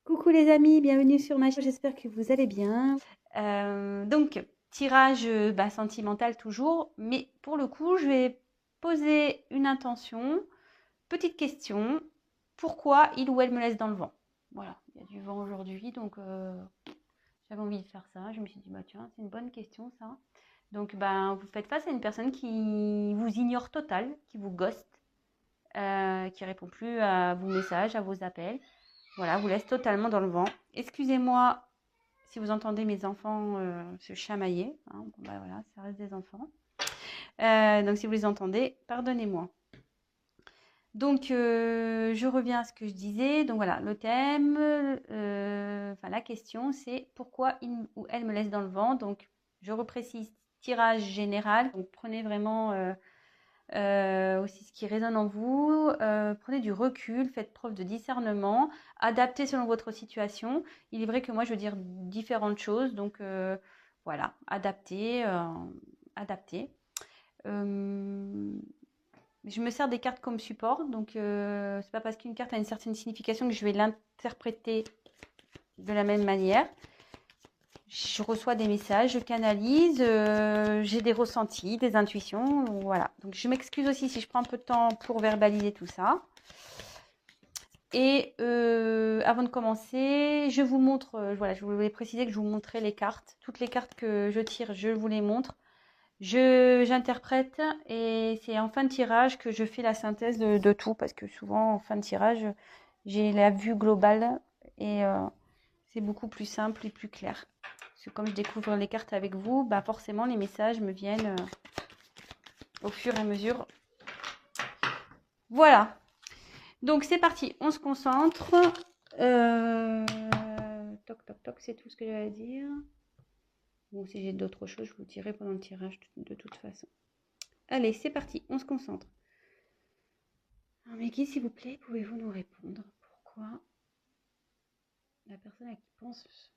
Coucou les amis, bienvenue sur ma chaîne, j'espère que vous allez bien. Donc, tirage sentimental toujours, mais pour le coup, je vais poser une intention, petite question, pourquoi il ou elle me laisse dans le vent? Voilà, il y a du vent aujourd'hui, donc j'avais envie de faire ça. Je me suis dit, bah tiens, c'est une bonne question ça. Donc, vous faites face à une personne qui vous ignore total, qui vous ghost, qui répond plus à vos messages, à vos appels. Voilà, vous laisse totalement dans le vent. Excusez-moi si vous entendez mes enfants se chamailler. Hein, voilà, ça reste des enfants. Donc si vous les entendez, pardonnez-moi. Donc je reviens à ce que je disais. Donc voilà, le thème, la question, c'est pourquoi il ou elle me laisse dans le vent. Donc je reprécise, tirage général. Donc prenez vraiment aussi ce qui résonne en vous. Prenez du recul, faites preuve de discernement, adaptez selon votre situation. Il est vrai que moi, je veux dire différentes choses, donc voilà, adaptez, adaptez. Je me sers des cartes comme support, donc c'est pas parce qu'une carte a une certaine signification que je vais l'interpréter de la même manière. Je reçois des messages, je canalise, j'ai des ressentis, des intuitions, voilà. Donc je m'excuse aussi si je prends un peu de temps pour verbaliser tout ça. Et avant de commencer, je vous montre, voilà, je voulais préciser que je vous montrais les cartes. Toutes les cartes que je tire, je vous les montre. J'interprète et c'est en fin de tirage que je fais la synthèse de tout parce que souvent en fin de tirage, j'ai la vue globale et c'est beaucoup plus simple et plus clair. Parce que comme je découvre les cartes avec vous, forcément les messages me viennent au fur et à mesure. Voilà. Donc c'est parti, on se concentre. Toc toc toc, c'est tout ce que j'avais à dire. Bon, si j'ai d'autres choses, je vous dirai pendant le tirage de toute façon. Allez, c'est parti, on se concentre. Alors, mes guides, s'il vous plaît, pouvez-vous nous répondre pourquoi la personne à qui pense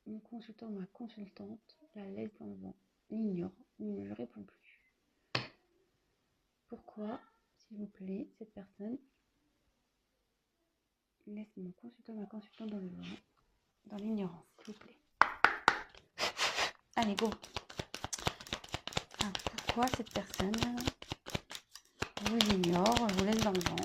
mon consultant ou ma consultante la laisse dans le vent, l'ignore, ne me répond plus? Pourquoi, s'il vous plaît, cette personne laisse mon consultant ou ma consultante dans le vent, dans l'ignorance, s'il vous plaît? Allez, go. Pourquoi cette personne vous ignore, vous laisse dans le vent?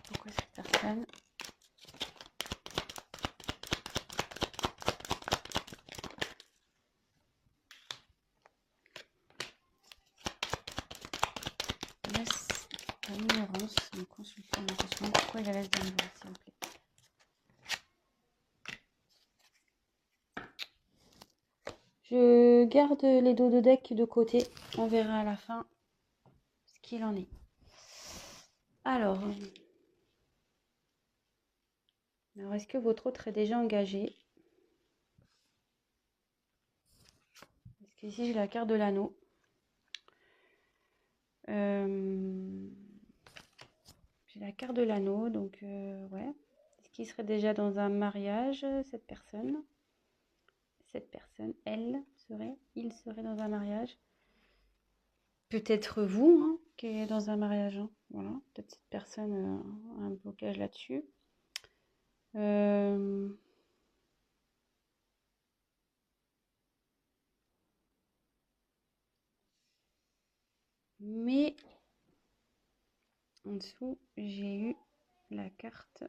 Pourquoi cette personne laisse dans l'ignorance mon consultant, ma consultante? Pourquoi il la laisse dans le vent, s'il vous plaît? Je garde les dos de deck de côté. On verra à la fin ce qu'il en est. Alors est-ce que votre autre est déjà engagé? Parce qu'ici, j'ai la carte de l'anneau. J'ai la carte de l'anneau, donc ouais. Est-ce qu'il serait déjà dans un mariage, cette personne? Cette personne, il serait dans un mariage. Peut-être vous, hein, qui est dans un mariage. Hein. Voilà, peut-être cette personne a un blocage là-dessus. Mais en dessous, j'ai eu la carte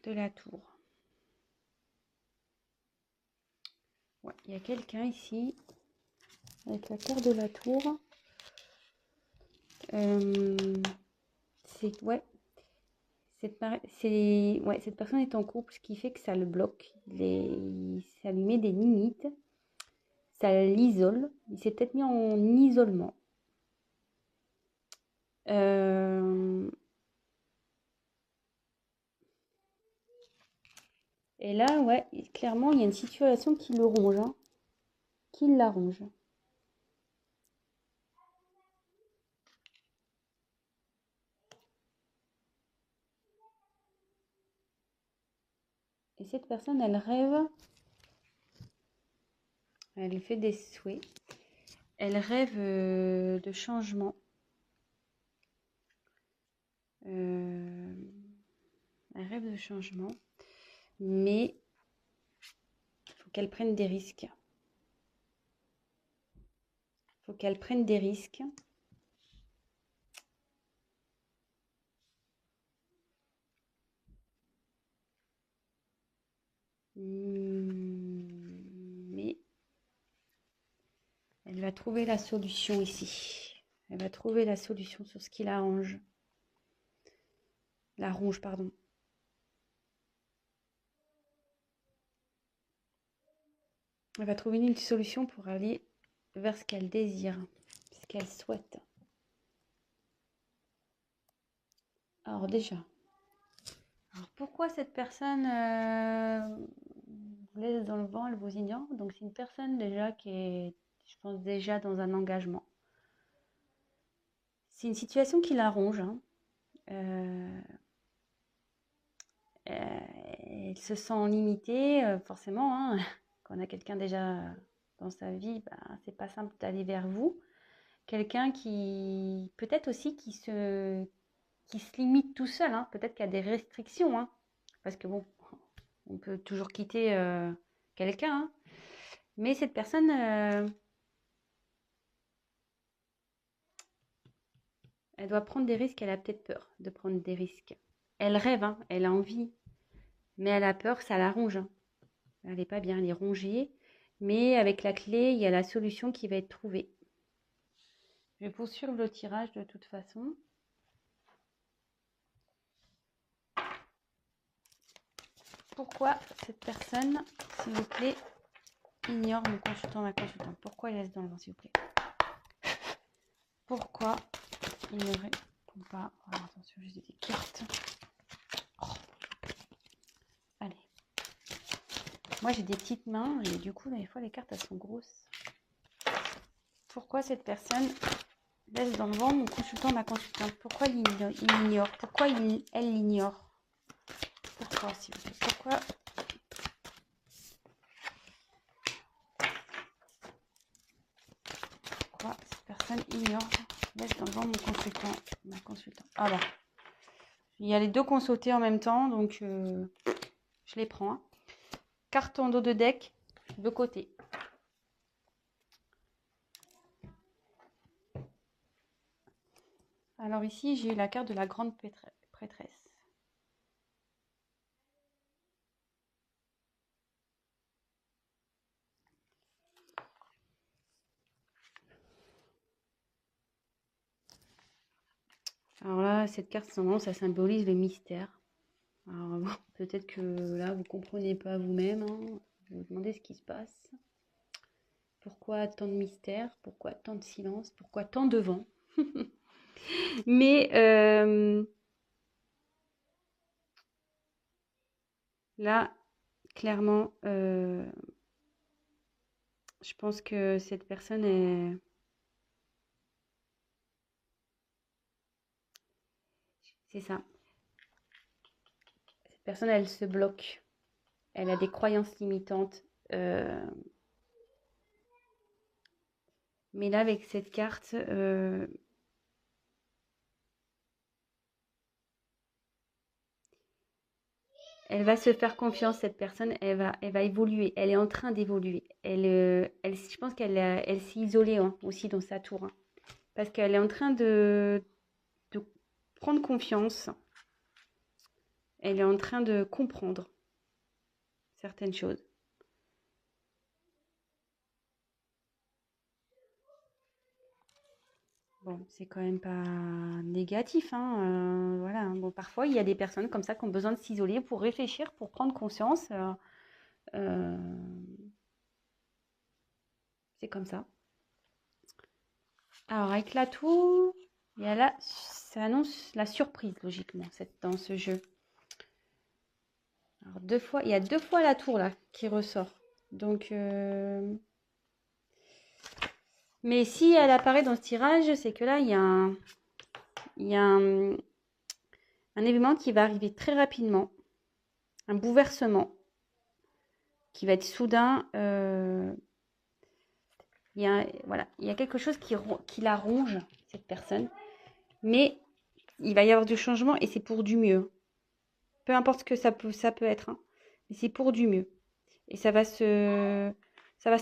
de la tour. Ouais, il y a quelqu'un ici avec la carte de la tour. C'est ouais, cette personne est en couple, ce qui fait que ça le bloque. Ça lui met des limites, ça l'isole. Il s'est peut-être mis en isolement. Et là, ouais, clairement, il y a une situation qui le ronge, hein, qui la ronge. Et cette personne, elle rêve, elle fait des souhaits, elle rêve de changement. Elle rêve de changement, mais il faut qu'elle prenne des risques. Il faut qu'elle prenne des risques. Mais elle va trouver la solution ici. Elle va trouver la solution sur ce qui l'arrange. La ronge, pardon. Elle va trouver une solution pour aller vers ce qu'elle désire, ce qu'elle souhaite. Alors déjà, pourquoi cette personne vous laisse dans le vent, elle vous ignore? Donc c'est une personne déjà qui est, je pense, déjà dans un engagement. C'est une situation qui la ronge. Hein. Elle se sent limitée, forcément. Hein. Quand on a quelqu'un déjà dans sa vie, c'est pas simple d'aller vers vous. Quelqu'un qui, peut-être aussi, qui se limite tout seul. Hein. Peut-être qu'il y a des restrictions. Hein. Parce que bon, on peut toujours quitter quelqu'un. Hein. Mais cette personne, elle doit prendre des risques. Elle a peut-être peur de prendre des risques. Elle rêve, hein, elle a envie. Mais elle a peur, ça la ronge. Hein. Elle n'est pas bien, elle est rongée. Mais avec la clé, il y a la solution qui va être trouvée. Je vais poursuivre le tirage de toute façon. Pourquoi cette personne, s'il vous plaît, ignore mon consultant, ma consultante? Pourquoi il laisse dans le vent, s'il vous plaît? Pourquoi il ne répond pas? Oh, attention, j'ai des cartes. Oh. Allez. Moi, j'ai des petites mains et du coup, des fois, les cartes, elles sont grosses. Pourquoi cette personne laisse dans le vent mon consultant, ma consultante? Pourquoi il ignore? Pourquoi elle l'ignore? Pourquoi, s'il vous plaît? Pourquoi? Pourquoi cette personne ignore, laisse dans le vent mon consultant, ma consultante? Alors, il y a les deux qu'on sautait en même temps, donc je les prends. Hein. Carte en dos de deck, de côté. Alors ici, j'ai eu la carte de la grande prêtresse. Alors là, cette carte, ça symbolise le mystère. Alors bon, peut-être que là, vous ne comprenez pas vous-même. Hein. Vous vous demandez ce qui se passe. Pourquoi tant de mystère? Pourquoi tant de silence? Pourquoi tant de vent? Mais là, clairement, je pense que cette personne est... C'est ça. Cette personne, elle se bloque. Elle a des croyances limitantes. Mais là, avec cette carte, elle va se faire confiance, cette personne, elle va évoluer. Elle est en train d'évoluer. Je pense elle s'est isolée hein, aussi dans sa tour. Hein, parce qu'elle est en train de prendre confiance. Elle est en train de comprendre certaines choses. Bon, c'est quand même pas négatif. Hein, voilà. Hein. Bon, parfois, il y a des personnes comme ça qui ont besoin de s'isoler pour réfléchir, pour prendre conscience. C'est comme ça. Alors, avec la tour, il y a là, ça annonce la surprise, logiquement, dans ce jeu. Alors, il y a 2 fois la tour, là, qui ressort. Donc, mais si elle apparaît dans ce tirage, c'est que là, il y a un événement qui va arriver très rapidement. Un bouleversement. qui va être soudain. Voilà, il y a quelque chose qui la ronge, cette personne. Mais il va y avoir du changement et c'est pour du mieux. Peu importe ce que ça peut être, hein, mais c'est pour du mieux. Et ça va se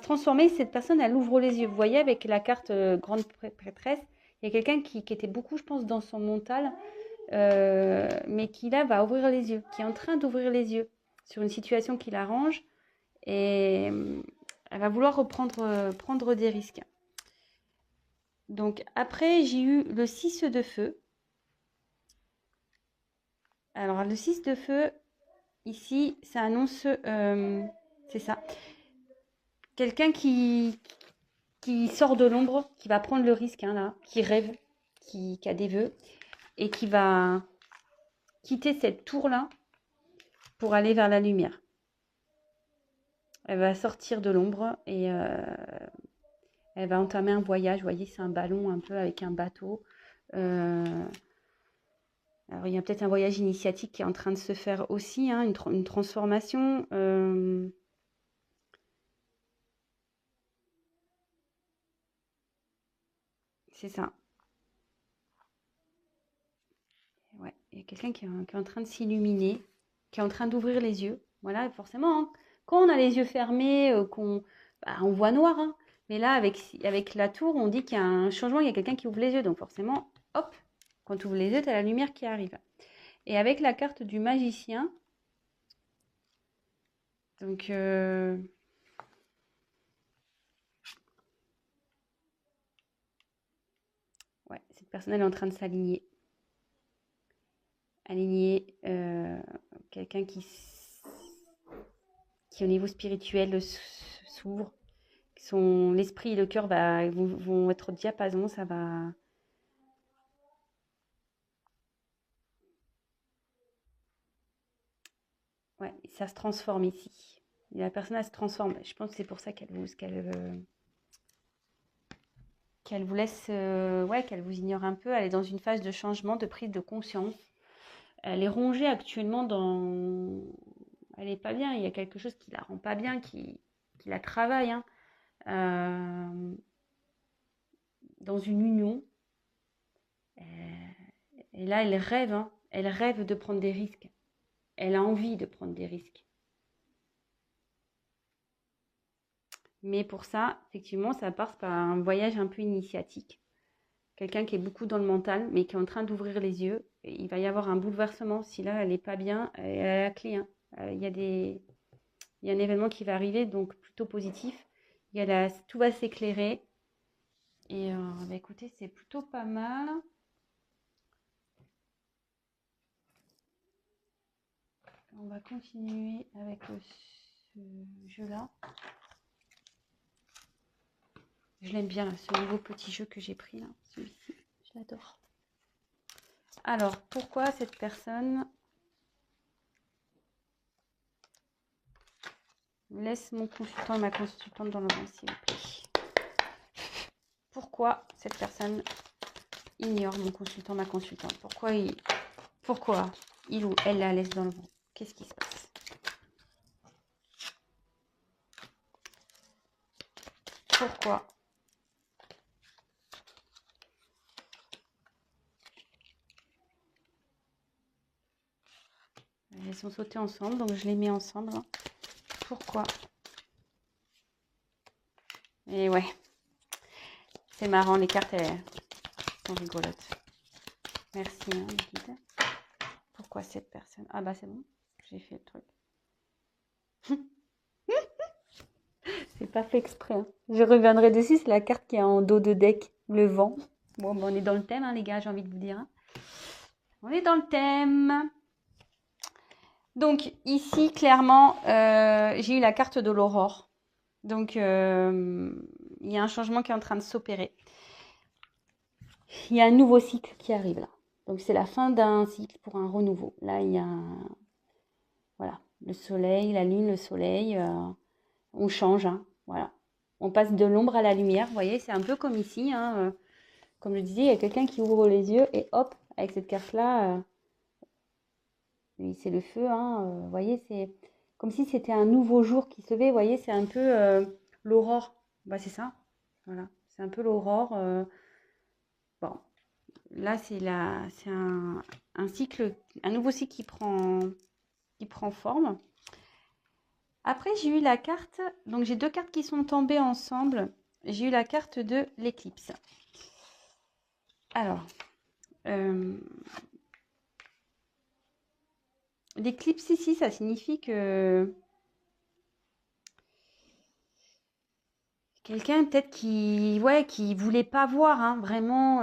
transformer. Cette personne, elle ouvre les yeux. Vous voyez, avec la carte grande prêtresse, il y a quelqu'un qui était beaucoup, je pense, dans son mental, mais qui là va ouvrir les yeux, qui est en train d'ouvrir les yeux sur une situation qui l'arrange. Et elle va vouloir prendre des risques. Donc après, j'ai eu le 6 de feu. Alors le 6 de feu, ici, ça annonce, c'est ça, quelqu'un qui sort de l'ombre, qui va prendre le risque, hein, là, qui rêve, qui a des vœux, et qui va quitter cette tour-là pour aller vers la lumière. Elle va sortir de l'ombre et elle va entamer un voyage. Vous voyez, c'est un ballon un peu avec un bateau. Alors, il y a peut-être un voyage initiatique qui est en train de se faire aussi, hein, une transformation. C'est ça. Ouais, il y a quelqu'un qui est en train de s'illuminer, qui est en train d'ouvrir les yeux. Voilà, forcément, hein, quand on a les yeux fermés, on voit noir, hein. Mais là, avec la tour, on dit qu'il y a un changement, il y a quelqu'un qui ouvre les yeux. Donc forcément, hop, quand tu ouvres les yeux, tu as la lumière qui arrive. Et avec la carte du magicien, donc ouais, cette personne elle est en train de s'aligner. Aligner quelqu'un qui au niveau spirituel s'ouvre. L'esprit et le cœur vont être au diapason, ça va. Ouais, ça se transforme ici. Et la personne, elle se transforme. Je pense que c'est pour ça qu'elle vous laisse, ouais, qu'elle vous ignore un peu. Elle est dans une phase de changement, de prise de conscience. Elle est rongée actuellement elle est pas bien. Il y a quelque chose qui la rend pas bien, qui la travaille, hein. Dans une union. Et là, elle rêve, hein. Elle rêve de prendre des risques. Elle a envie de prendre des risques. Mais pour ça, effectivement, ça passe par un voyage un peu initiatique. Quelqu'un qui est beaucoup dans le mental, mais qui est en train d'ouvrir les yeux. Et il va y avoir un bouleversement. Si là, elle n'est pas bien, elle a la clé, hein. Il y a un événement qui va arriver, donc plutôt positif. Tout va s'éclairer. Et écoutez, c'est plutôt pas mal. On va continuer avec ce jeu-là. Je l'aime bien, ce nouveau petit jeu que j'ai pris, là, celui-ci. Je l'adore. Alors, pourquoi cette personne laisse mon consultant et ma consultante dans le vent, s'il vous plaît? Pourquoi cette personne ignore mon consultant, ma consultante? Pourquoi il ou elle la laisse dans le vent? Qu'est-ce qui se passe? Pourquoi? Elles sont sautées ensemble, donc je les mets ensemble, hein. Pourquoi? Et ouais, c'est marrant, les cartes elles sont rigolotes. Merci, hein, les guides. Pourquoi cette personne? Ah bah c'est bon, j'ai fait le truc. C'est pas fait exprès, hein. Je reviendrai dessus, c'est la carte qui est en dos de deck, le vent. Bon, on est dans le thème, hein, les gars, j'ai envie de vous dire, hein. On est dans le thème. Donc ici, clairement, j'ai eu la carte de l'aurore. Donc, il y a un changement qui est en train de s'opérer. Il y a un nouveau cycle qui arrive là. Donc, c'est la fin d'un cycle pour un renouveau. Là, il y a voilà, le soleil, la lune, le soleil. On change, hein, voilà. On passe de l'ombre à la lumière. Vous voyez, c'est un peu comme ici, hein, comme je disais, il y a quelqu'un qui ouvre les yeux et hop, avec cette carte-là, c'est le feu, hein, vous voyez, c'est comme si c'était un nouveau jour qui se levait. Vous voyez, c'est un peu l'aurore. Bah, c'est ça. Voilà. C'est un peu l'aurore. Bon, là, c'est un cycle, un nouveau cycle qui prend forme. Après, j'ai eu la carte. Donc, j'ai deux cartes qui sont tombées ensemble. J'ai eu la carte de l'éclipse. Alors, l'éclipse ici, ça signifie que quelqu'un peut-être qui voulait pas voir, hein, vraiment,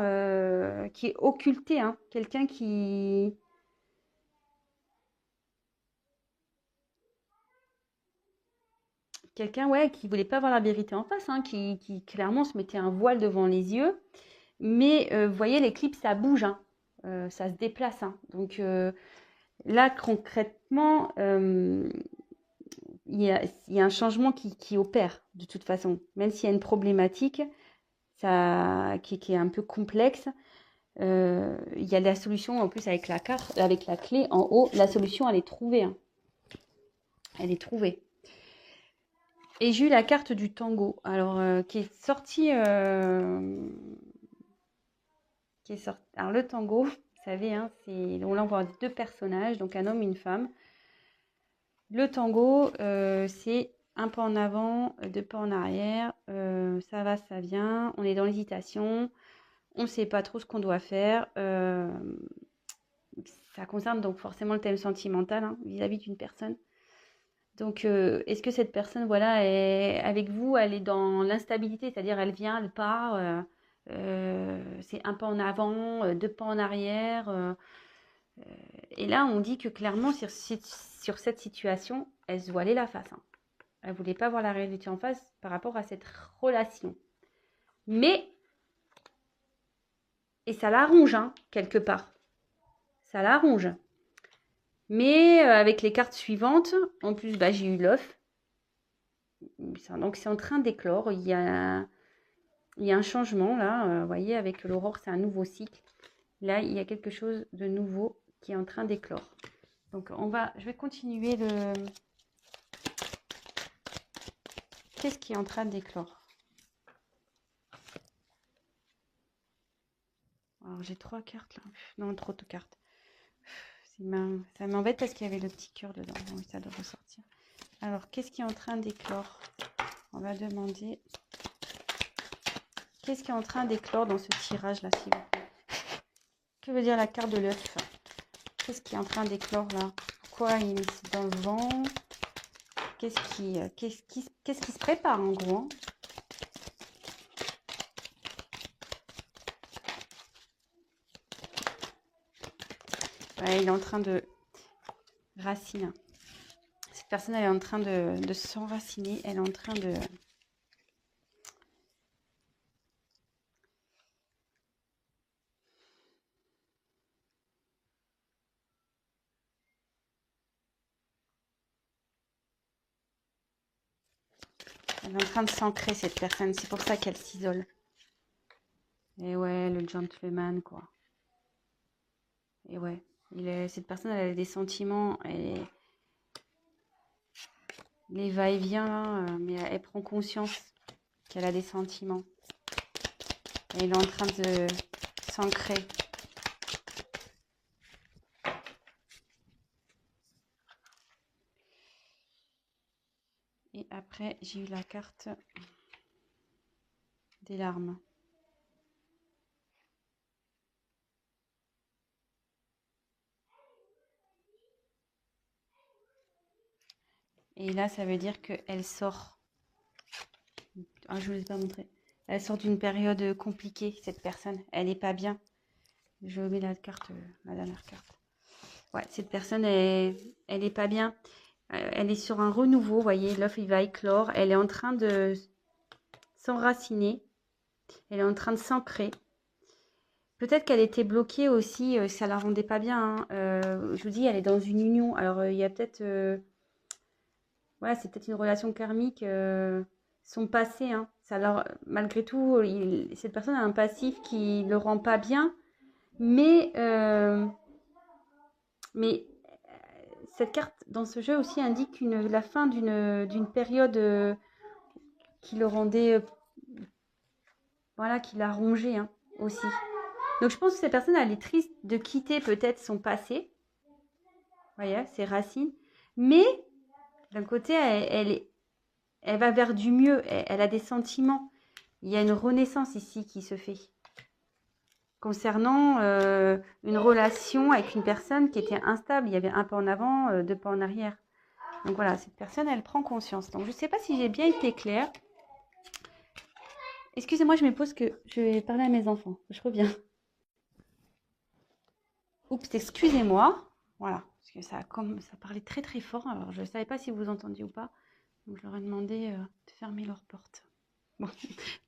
qui est occulté, hein, quelqu'un ouais, qui voulait pas voir la vérité en face, hein, qui clairement se mettait un voile devant les yeux. Mais vous voyez, l'éclipse, ça bouge, hein, ça se déplace, hein. Donc là, concrètement, il y a un changement qui opère de toute façon. Même s'il y a une problématique qui est un peu complexe, il y a la solution en plus avec la carte, avec la clé en haut. La solution, elle est trouvée, hein. Elle est trouvée. Et j'ai eu la carte du tango, alors qui est sortie. Alors le tango, vous savez, hein, on l'envoie deux personnages, donc un homme et une femme. Le tango, c'est un pas en avant, deux pas en arrière, ça va, ça vient, on est dans l'hésitation, on ne sait pas trop ce qu'on doit faire. Ça concerne donc forcément le thème sentimental, hein, vis-à-vis d'une personne. Donc, est-ce que cette personne, voilà, est avec vous, elle est dans l'instabilité, c'est-à-dire elle vient, elle part, c'est un pas en avant, deux pas en arrière. Et là, on dit que clairement, sur cette situation, elle se voilait la face, hein. Elle ne voulait pas voir la réalité en face par rapport à cette relation. Mais, et ça la ronge, hein, quelque part. Ça la ronge. Mais avec les cartes suivantes, en plus, bah, j'ai eu l'œuf. Donc, c'est en train d'éclore. Il y a un changement, là. Vous voyez, avec l'aurore, c'est un nouveau cycle. Là, il y a quelque chose de nouveau qui est en train d'éclore. Donc, je vais continuer le... Qu'est-ce qui est en train d'éclore? Alors, j'ai 3 cartes, là. Non, trop de cartes. Ça m'embête parce qu'il y avait le petit cœur dedans. Bon, ça doit ressortir. Alors, qu'est-ce qui est en train d'éclore? On va demander... Qu'est-ce qui est en train d'éclore dans ce tirage-là, s'il vous plaît? Que veut dire la carte de l'œuf? Qu'est-ce qui est en train d'éclore, là? Pourquoi il est dans le vent? Qu'est-ce qui se prépare, en gros, hein? Ouais, il est en train de... Racine. Cette personne, elle est en train de s'enraciner. Elle est en train de... Elle est en train de s'ancrer, cette personne. C'est pour ça qu'elle s'isole. Et ouais, le gentleman, quoi. Et ouais, cette personne, elle a des sentiments. Les va-et-vient, là, mais elle prend conscience qu'elle a des sentiments. Et elle est en train de s'ancrer. Et après, j'ai eu la carte des larmes. Et là, ça veut dire qu'elle sort. Ah, je ne vous ai pas montré. Elle sort d'une période compliquée, cette personne. Elle n'est pas bien. Je mets la carte, la dernière carte. Ouais, cette personne, elle n'est pas bien. Elle est sur un renouveau, vous voyez, l'œuf, il va éclore. Elle est en train de s'enraciner. Elle est en train de s'ancrer. Peut-être qu'elle était bloquée aussi, ça la rendait pas bien, hein. Je vous dis, elle est dans une union. Alors, il y a peut-être... voilà, c'est peut-être une relation karmique, son passé, hein. Malgré tout, cette personne a un passif qui ne le rend pas bien. Mais cette carte dans ce jeu aussi indique la fin d'une période qui le rendait, voilà, qui l'a rongé hein, aussi. Donc je pense que cette personne, elle est triste de quitter peut-être son passé, vous voyez, ses racines, mais d'un côté, elle va vers du mieux, elle a des sentiments. Il y a une renaissance ici qui se fait concernant une relation avec une personne qui était instable. Il y avait un pas en avant, deux pas en arrière. Donc voilà, cette personne, elle prend conscience. Donc je ne sais pas si j'ai bien été claire. Excusez-moi, je me pose que je vais parler à mes enfants. Je reviens. Oups, excusez-moi. Voilà, parce que ça parlait très très fort. Alors je ne savais pas si vous entendiez ou pas. Donc je leur ai demandé de fermer leur porte. Bon.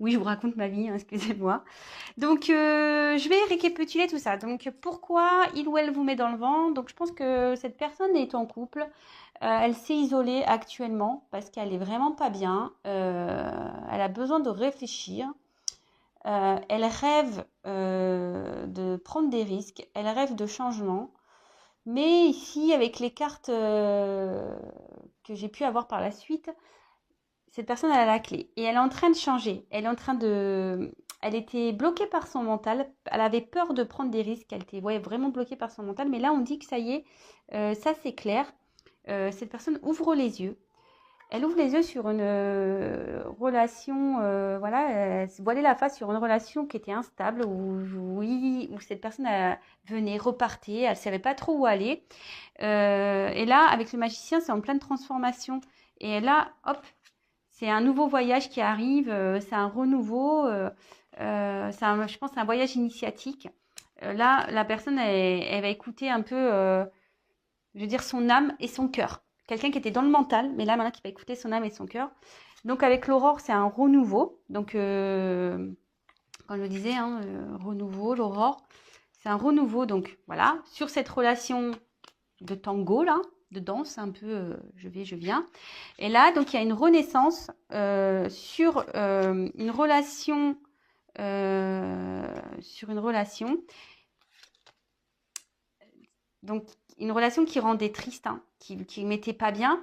Oui, je vous raconte ma vie, hein, excusez-moi. Donc, je vais récapituler tout ça. Donc, pourquoi il ou elle vous met dans le vent? Donc, je pense que cette personne est en couple. Elle s'est isolée actuellement parce qu'elle est vraiment pas bien. Elle a besoin de réfléchir. Elle rêve de prendre des risques. Elle rêve de changement. Mais ici, avec les cartes que j'ai pu avoir par la suite, cette personne, elle a la clé et elle est en train de changer. Elle était bloquée par son mental. Elle avait peur de prendre des risques. Elle était vraiment bloquée par son mental. Mais là, on dit que ça y est, ça c'est clair. Cette personne ouvre les yeux. Elle ouvre les yeux sur une relation, voilà, elle se voilait la face sur une relation qui était instable, où cette personne venait, repartait, elle ne savait pas trop où aller. Et là, avec le magicien, c'est en pleine transformation. Et là, hop, c'est un nouveau voyage qui arrive, c'est un renouveau, je pense, c'est un voyage initiatique. Là, la personne, elle va écouter un peu, je veux dire, son âme et son cœur. Quelqu'un qui était dans le mental, mais là, maintenant, qui va écouter son âme et son cœur. Donc, avec l'aurore, c'est un renouveau. Donc, comme je le disais, hein, renouveau, l'aurore, c'est un renouveau. Donc, voilà, sur cette relation de tango, là, de danse, un peu je vais, je viens. Et là, donc, il y a une renaissance sur une relation. Donc, une relation qui rendait triste, hein, qui ne mettait pas bien.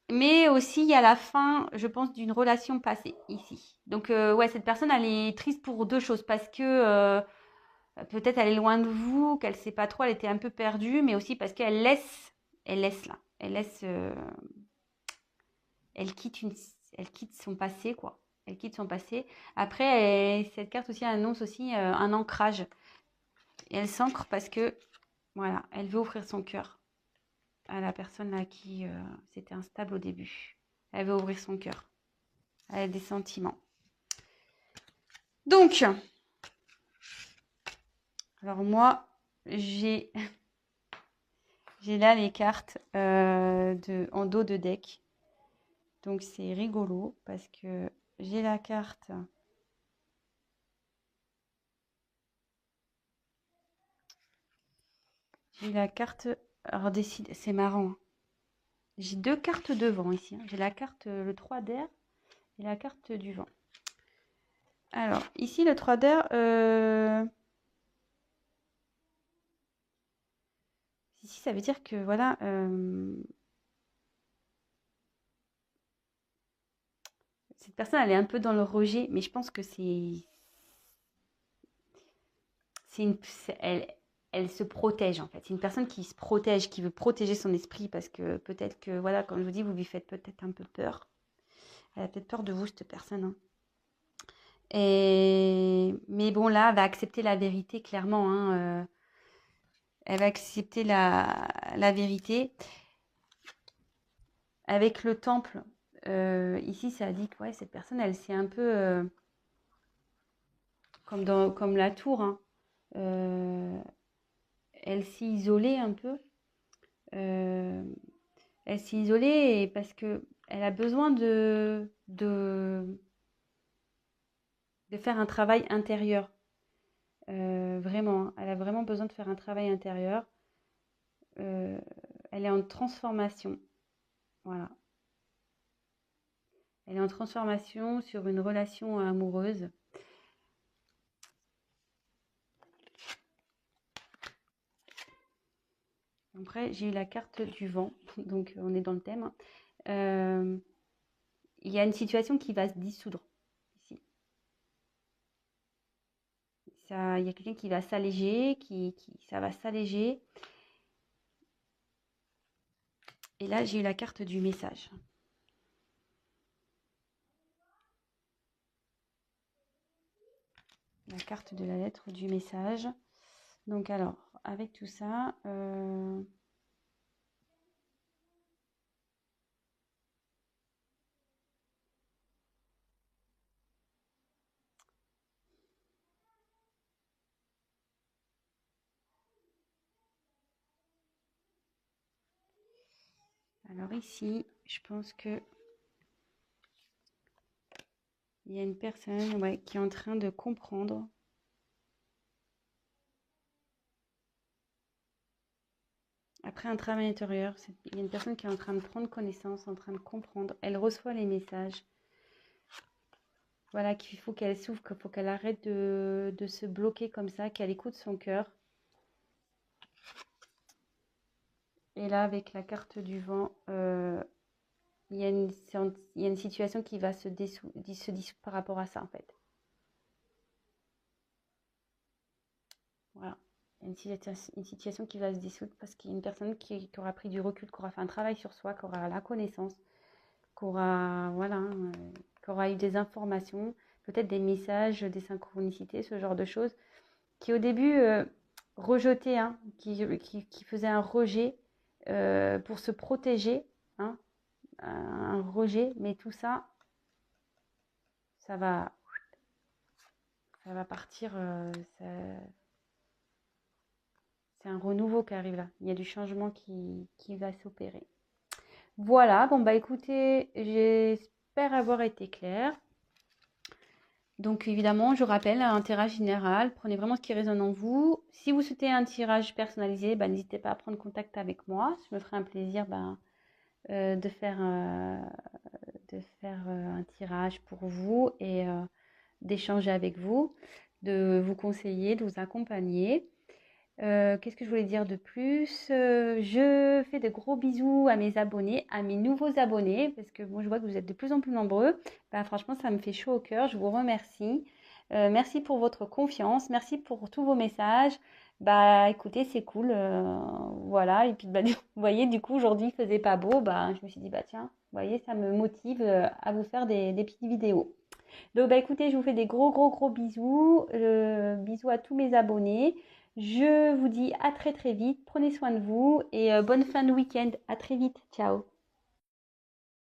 Mais aussi, il y a la fin, je pense, d'une relation passée ici. Donc, ouais, cette personne, elle est triste pour deux choses. Parce que peut-être elle est loin de vous, qu'elle ne sait pas trop, elle était un peu perdue. Mais aussi parce qu'elle laisse là. Elle quitte son passé, quoi. Elle quitte son passé. Après, cette carte aussi annonce aussi un ancrage. Et elle s'ancre parce que, voilà, elle veut ouvrir son cœur à la personne là qui c'était instable au début. Elle veut ouvrir son cœur. Elle a des sentiments. Donc, alors moi, j'ai là les cartes en dos de deck. Donc c'est rigolo parce que j'ai la carte. J'ai la carte. Alors c'est marrant, hein. J'ai deux cartes de vent ici, hein. J'ai la carte le 3 d'air et la carte du vent. Alors, ici, le 3 d'air, ici, ça veut dire que, voilà, cette personne, elle est un peu dans le rejet, mais je pense que elle se protège, en fait. C'est une personne qui se protège, qui veut protéger son esprit, parce que peut-être que, voilà, comme je vous dis, vous lui faites peut-être un peu peur. Elle a peut-être peur de vous, cette personne, hein. Mais bon, là, elle va accepter la vérité, clairement, hein, elle va accepter la vérité. Avec le temple, ici, ça dit que ouais, cette personne, elle s'est un peu, comme la tour, hein, elle s'est isolée un peu. Euh, Elle s'est isolée parce que elle a besoin de faire un travail intérieur. Vraiment, hein. Elle a vraiment besoin de faire un travail intérieur. Euh, Elle est en transformation. Voilà. Elle est en transformation sur une relation amoureuse. Après, j'ai eu la carte du vent, donc on est dans le thème. Il y a une situation qui va se dissoudre ici. Il y a quelqu'un qui va s'alléger, ça va s'alléger. Et là, j'ai eu la carte du message. La carte de la lettre du message. Donc alors, avec tout ça, alors ici, je pense que il y a une personne qui est en train de comprendre. Après un travail intérieur, il y a une personne qui est en train de prendre connaissance, en train de comprendre. Elle reçoit les messages. Voilà, qu'il faut qu'elle s'ouvre, qu'il faut qu'elle arrête de se bloquer comme ça, qu'elle écoute son cœur. Et là, avec la carte du vent, il y a une situation qui va se dissoudre par rapport à ça, en fait. Voilà. Il y a une situation qui va se dissoudre parce qu'il y a une personne qui aura pris du recul, qui aura fait un travail sur soi, qui aura la connaissance, qui aura, voilà, qui aura eu des informations, peut-être des messages, des synchronicités, ce genre de choses, qui au début rejetait, hein, qui faisait un rejet pour se protéger, hein, un rejet, mais tout ça, ça va partir, c'est un renouveau qui arrive là. Il y a du changement qui va s'opérer. Voilà, bon bah écoutez, j'espère avoir été claire. Donc évidemment, je rappelle, un tirage général, prenez vraiment ce qui résonne en vous. Si vous souhaitez un tirage personnalisé, bah, n'hésitez pas à prendre contact avec moi. Je me ferai un plaisir de faire un tirage pour vous et d'échanger avec vous, de vous conseiller, de vous accompagner. Qu'est-ce que je voulais dire de plus? Je fais de gros bisous à mes abonnés, à mes nouveaux abonnés, parce que moi je vois que vous êtes de plus en plus nombreux. Bah, franchement, ça me fait chaud au cœur. Je vous remercie. Merci pour votre confiance. Merci pour tous vos messages. Bah écoutez, c'est cool. Voilà. Et puis bah, vous voyez, du coup, aujourd'hui, il faisait pas beau. Bah, je me suis dit, bah tiens, vous voyez, ça me motive à vous faire des petites vidéos. Donc, bah, écoutez, je vous fais des gros, gros, gros bisous. Bisous à tous mes abonnés. Je vous dis à très, très vite. Prenez soin de vous et bonne fin de week-end. À très vite. Ciao.